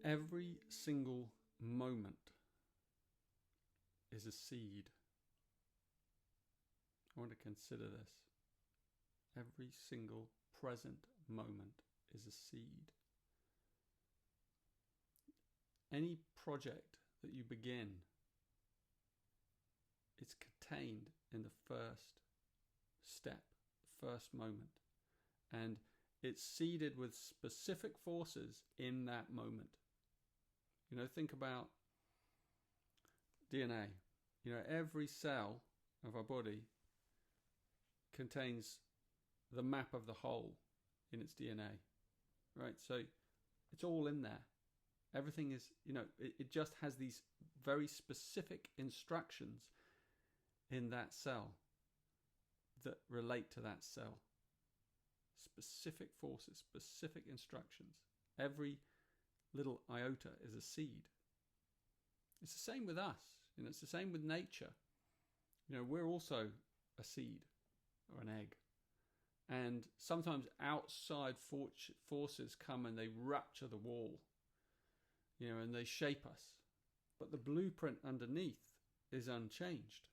Every single moment is a seed. I want to consider this. Every single present moment is a seed. Any project that you begin, it's contained in the first step, first moment. And it's seeded with specific forces in that moment. You know, think about DNA. You know, every cell of our body contains the map of the whole in its DNA, right? So it's all in there. Everything is, you know, it just has these very specific instructions in that cell that relate to that cell. Specific forces, specific instructions. Every little iota is a seed. It's the same with us. You know, it's the same with nature. You know, we're also a seed or an egg. And sometimes outside forces come and they rupture the wall, you know, and they shape us. But the blueprint underneath is unchanged.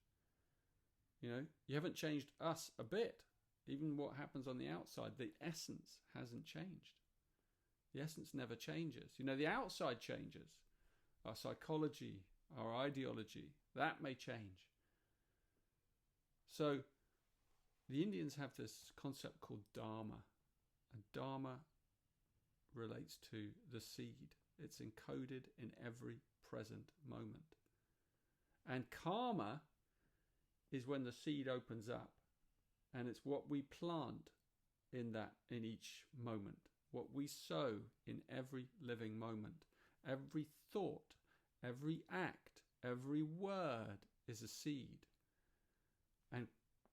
You know, you haven't changed us a bit. Even what happens on the outside, the essence hasn't changed. The essence never changes. You know, the outside changes. Our psychology, our ideology, that may change. So the Indians have this concept called dharma. And dharma relates to the seed. It's encoded in every present moment. And karma is when the seed opens up. And it's what we plant in each moment. What we sow in every living moment. Every thought, every act, every word is a seed. And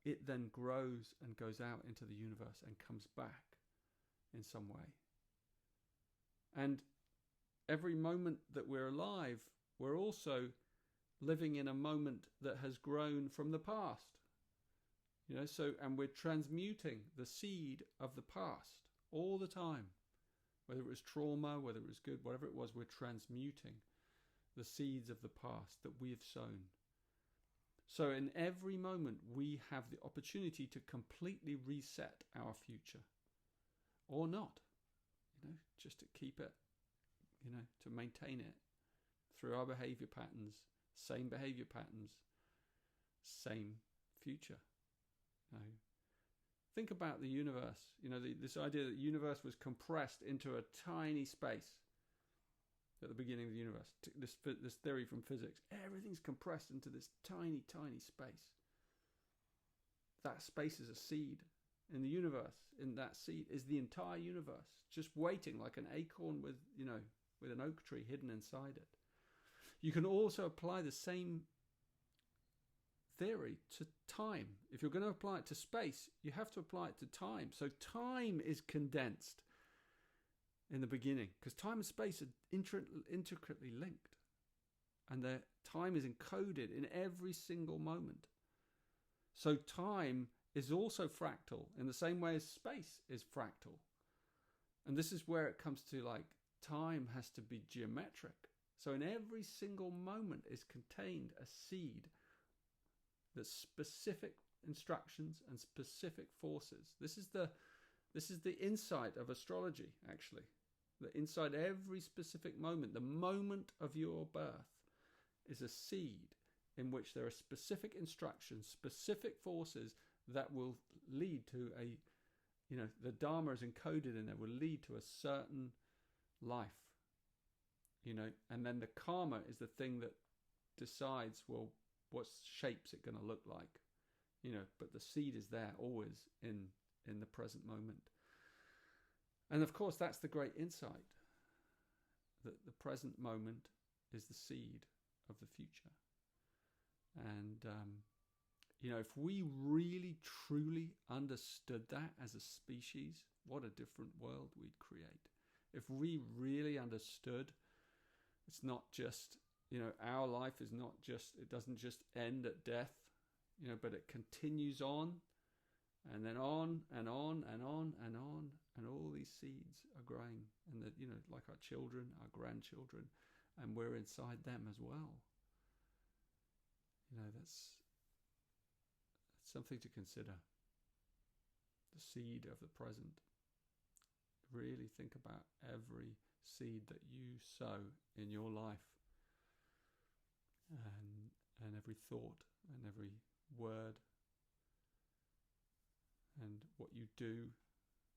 it then grows and goes out into the universe and comes back in some way. And every moment that we're alive, we're also living in a moment that has grown from the past. You know, so, and we're transmuting the seed of the past all the time. Whether it was trauma, whether it was good, whatever it was, we're transmuting the seeds of the past that we have sown. So in every moment, we have the opportunity to completely reset our future. Or not. You know, just to keep it, you know, to maintain it through our behavior patterns, same behavior patterns, same future. You know, think about the universe. You know, this idea that the universe was compressed into a tiny space at the beginning of the universe. This theory from physics. Everything's compressed into this tiny, tiny space. That space is a seed. In the universe, in that seed, is the entire universe, just waiting like an acorn with, you know, with an oak tree hidden inside it. You can also apply the same theory to time. If you're going to apply it to space, you have to apply it to time. So time is condensed in the beginning because time and space are intricately linked, and the time is encoded in every single moment. So time is also fractal in the same way as space is fractal. And this is where it comes to, like, time has to be geometric. So in every single moment is contained a seed that's specific instructions and specific forces. This is the insight of astrology, actually. That inside every specific moment, the moment of your birth is a seed in which there are specific instructions, specific forces that will lead to a, you know, the Dharma is encoded in there, will lead to a certain life, you know, and then the karma is the thing that decides, well, what shape's it going to look like, you know, but the seed is there always in the present moment. And of course, that's the great insight, that the present moment is the seed of the future. And, you know, if we really, truly understood that as a species, what a different world we'd create. If we really understood, it's not just, you know, our life is not just, it doesn't just end at death, you know, but it continues on And then on and on and on and on, and all these seeds are growing, and that, like our children, our grandchildren, and we're inside them as well. That's something to consider. The seed of the present. Really think about every seed that you sow in your life, and every thought and every word, and what you do,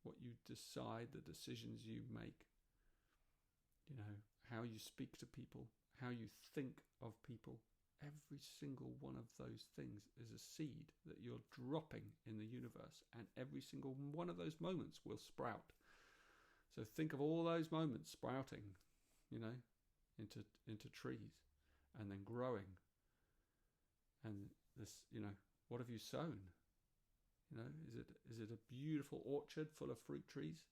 what you decide, the decisions you make, how you speak to people, how you think of people. Every single one of those things is a seed that you're dropping in the universe, and every single one of those moments will sprout. So think of all those moments sprouting, into trees, and then growing. And this, what have you sown? Is it a beautiful orchard full of fruit trees?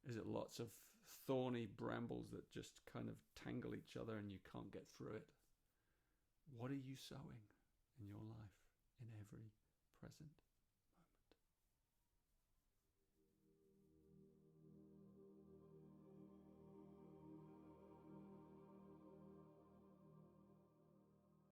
Is it lots of thorny brambles that just kind of tangle each other and you can't get through it? What are you sowing in your life in every present